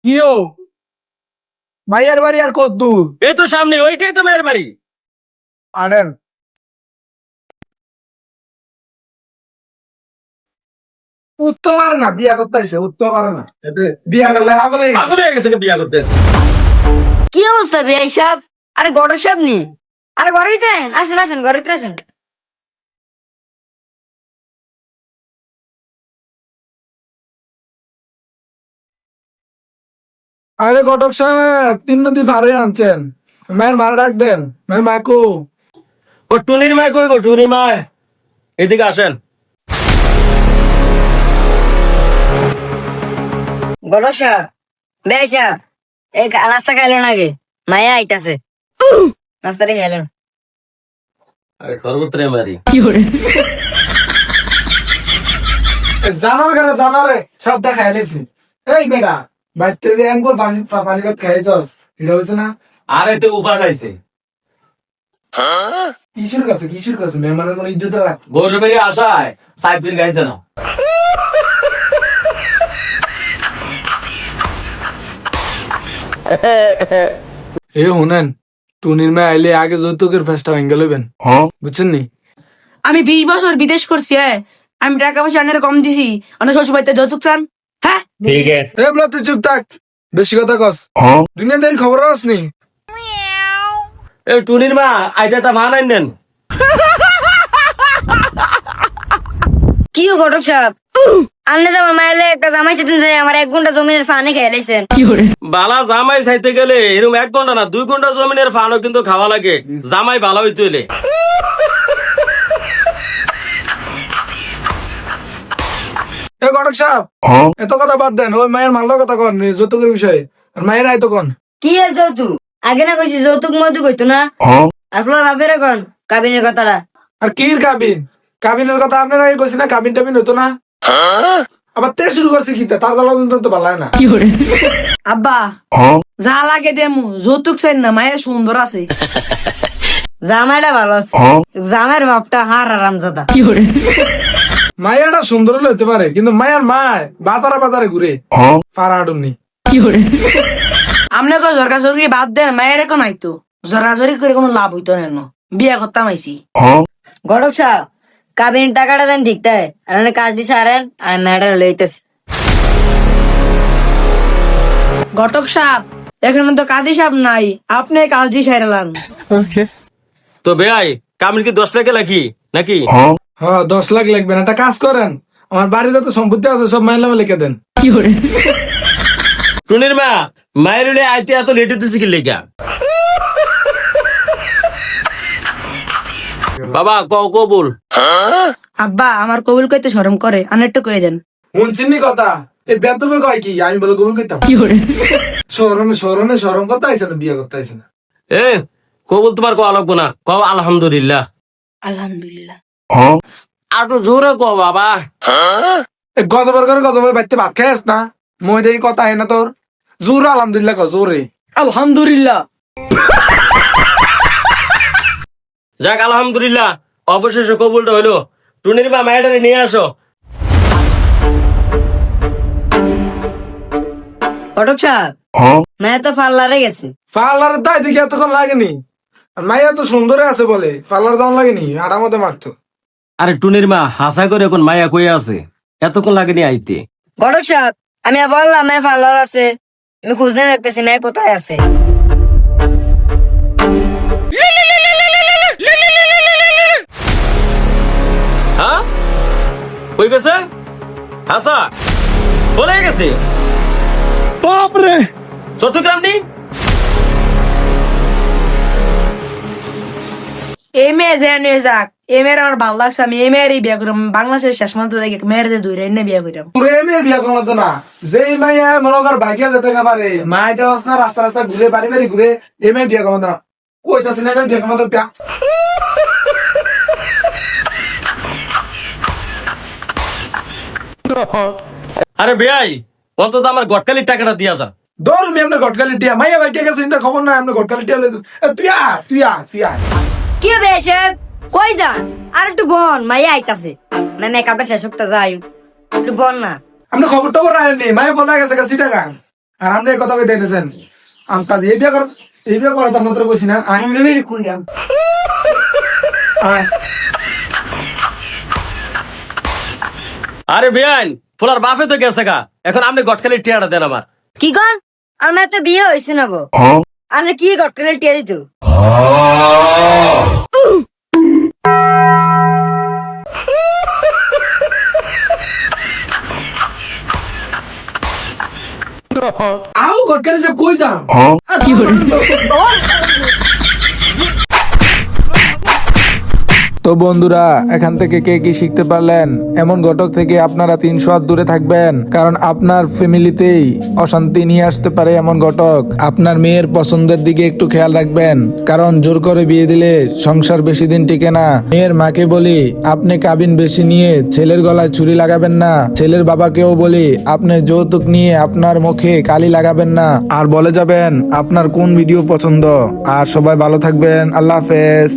কিও মাইয়ার বাড়ি আর কত দূর? এই তো সামনে, ওইটাই তো মেয়ের বাড়ি। আনেন। উত্তর পারে না, বিয়া করতে আইসে উত্তর পারে না। বিয়া করলে পাগল হয়ে গেছে। পাগল হয়ে গেছে বিয়া করতে। কি অবস্থা ভাই সাহেব? আরে গড়ক সাহেব নি? আরে ঘরে ভিতরে আসেন, আসেন ঘরে ভিতরে আসেন। আরে ঘটক সাহেব, 3 নদী ভাড়ে আনছেন, মায়ের ভাড়া রাখ দেন। মায়ের মাকু ও টুনির মায় কই গো? টুনির মায় এদিকে আসেন। গড়ক সাহেব, ভাই সাহেব, এই নাস্তা খাইলেন আগে? মায়া আইতাছে, নাস্তাটা খাইলেন। আরে সর্বত্র বাড়ি। জানার করে জানারে সব দেখাই লেছি। এই বেটা বাইতে যে আঙ্গুর পানি পানি ভাত খাইছস, এটা হইছে না? আরে তো উপাস আইছে। কিশোর কাছে মেহমানের কোনো ইজ্জত রাখ। গরু বেরিয়ে আসায় সাইড দিন গাইছে না। এ শুনেন, টুনির মেয়ে আইলে আগে যৌতুকের ফেসটা ভেঙে লইবেন, বুঝছেন নি? আমি 20 বছর বিদেশ করছি। আমি টাকা পয়সা আনের কম দিছি, অনেক শ্বশুর বাড়িতে যৌতুক চান। হ্যাঁ, এ বলা তুই চুপ থাক, বেশি কথা কস। দুনিয়াদারি খবর আসনি। এই টুনির মা আইতে তা মান আইনেন। কি গড়ক সাহেব, আন্নে যাবার মাইলে একটা জামাই চেতেন যায়, আমার 1 ঘন্টা জমিনের ফানে খেয়ে লাইছেন। বালা জামাই চাইতে গেলে এরকম 1 ঘন্টা না 2 ঘন্টা জমিনের ফানও কিন্তু খাওয়া লাগে, জামাই ভালো হইতে হইলে। এ ঘটক সাহেব, এত কথা বাদ দেন, ওই মায়ের মাল্য কথা কন যৌতুকের বিষয়ে। আর মায়ের আইতো কন। কি আর যৌতুক? আগে না কইছি যৌতুক মৌতুক হইতো না। আর ফ্লোর বাপের এখন কাবিনের কথাটা। আর কির কাবিন? কাবিনের কথা আপনার আগে কইছি না? কাবিন টাবিন হতো না। আবার তে শুরু করছে কি তার গলা তো ভালো হয় না। আব্বা যা লাগে দেমু, যৌতুক চাই না, মায়ের সুন্দর আছে। জামাইটা ভালো আছে, জামাইয়ের বাপটা হার আরামজাদা। মায়াটা সুন্দর হলে হতে পারে, কিন্তু মায়ের মায় বাজারে বাজারে ঘুরে পাড়া আটুননি। আমনে কই জরকাজরি বাদ দেন, মায়ের এখন আইতো জরাজরি করে কোনো লাভ হইতো না। বিয়া করতাম আইছি। গড়ক সাহেব, কাবিনের টাকাটা দেন ঠিক তাই, আর অনেক কাজ দিছে আরেন, আর ম্যাডার লইতেছে। ঘটক সাহেব, এখানে তো কাজী সাহেব নাই, আপনি কাজী সাইরালান। তো বেয়াই কামিন কি 10 লাখ লাগি নাকি? হ্যাঁ 10 লাখ লাগবে না, একটা কাজ করেন, আমার বাড়িতে তো সম্পত্তি আছে, সব মাইন নামে লিখে দেন। টুনির মা মায়ের হইলে আইতে এত লেট হইতেছে কি লেগা? বাবা কবুল। আব্বা আমার কবুল কইতে শরম করে, আনেরটা কয়ে দেন। শুনছিনি কথা, এই বেতবে কয় কি আমি বলে কবুল করতাম? শরমে শরমে শরম করতে আইসে না, বিয়ে করতে আইসে না। এ কবুল তোমার কওয়া লাগবো না, কও আলহামদুলিল্লাহ। আলহামদুলিল্লাহ। আর তো জোরে কও বাবা। গজবের করে গজবের বাড়িতে ভাত খাইস না, মই দেখি কথা হয় না তোর। জোর আলহামদুলিল্লাহ কো, জোরে আলহামদুলিল্লাহ। যাক আলহামদুলিল্লাহ, অবশেষে কবুলটা হইলো। টুনির মা মায়েরারে নিয়ে আসো। ঘটক সাহেব, মায়া তো পার্লারে গেছে। পার্লারের দায় দেখি এতক্ষণ লাগেনি, আর মাইয়া তো সুন্দরে আছে বলে পার্লার যাওয়ান লাগেনি, আটার মধ্যে মারতো। আরে টুনির মা হাসা করে এখন মায়া কই আছে, এতক্ষণ লাগেনি আইতে। ঘটক সাহেব, আমি বললাম মায়া পার্লার আছে, আমি খুঁজতে দেখতেছি মায়া কোথায় আছে। হ্যাঁ কই গেছে? হাসা বলে গেছে বাপরে, চট্টগ্রাম নি? এই মেয়ে যে নিয়ে যাক, এই মেয়ের আমার ভালো লাগছে, আমি এই মেয়েরই বিয়ে করলাম। বাংলাদেশের শেষ মান্ত দেখে মেয়ের যে 2 রাইনে বিয়ে করলাম। তোরে মেয়ে বিয়া করলো না, যে মাইয়া মনে কর বাইকে যেতে পারে, মাই দেওয়াস না রাস্তা রাস্তা ঘুরে বাড়ি বাড়ি ঘুরে, এ মেয়ে বিয়া করলো না। কইতাছি না বিয়া করলো না। আরে বেয়াই অন্তত আমার গটকালির টাকাটা দিয়া যা। দৌড় মি আপনার গটকালি টিয়া, মাইয়া বাইকে গেছে চিন্তা খবর না, আপনার গটকালি টিয়া লইছো। তুই আ কি হবে এসব? কই যান? আর একটু বন, মায়া আইতাছে। মেকআপটা শেষ হোক তো যাই, একটু বন না। আপনি খবর টবর আনেননি, মাইয়া বলা গেছে 80 টাকা। আর আপনি এই কথা কই দেখতেছেন আমতাজ এই বিয়ে করে তো আপনাদের কইছি না আয় আয় আরে বিয়ান ফুলার বাপে তো গেছে গা, এখন আপনি গটখালি টিয়াটা দেন আমার। কি কন আর মেয়ে তো বিয়ে হয়েছে না গো, আপনি কি গটকালে টিয়া দিত? আও গটকালে সব কই যাম তো বন্ধুরা, এখান থেকে কে কি শিখতে পারলেন? এমন ঘটক থেকে আপনারা 300 হাত দূরে থাকবেন, কারণ আপনার ফ্যামিলিতেই অশান্তি নিয়ে আসতে পারে এমন ঘটক। আপনার মেয়ের পছন্দের দিকে একটু খেয়াল রাখবেন, কারণ জোর করে বিয়ে দিলে সংসার বেশি দিন টিকে না। মেয়ের মাকে বলি আপনি কাবিন বেশি নিয়ে ছেলের গলায় ছুরি লাগাবেন না। ছেলের বাবাকেও বলি আপনি যৌতুক নিয়ে আপনার মুখে কালি লাগাবেন না। আর বলে যাবেন আপনার কোন ভিডিও পছন্দ। আর সবাই ভালো থাকবেন, আল্লাহ হাফেজ।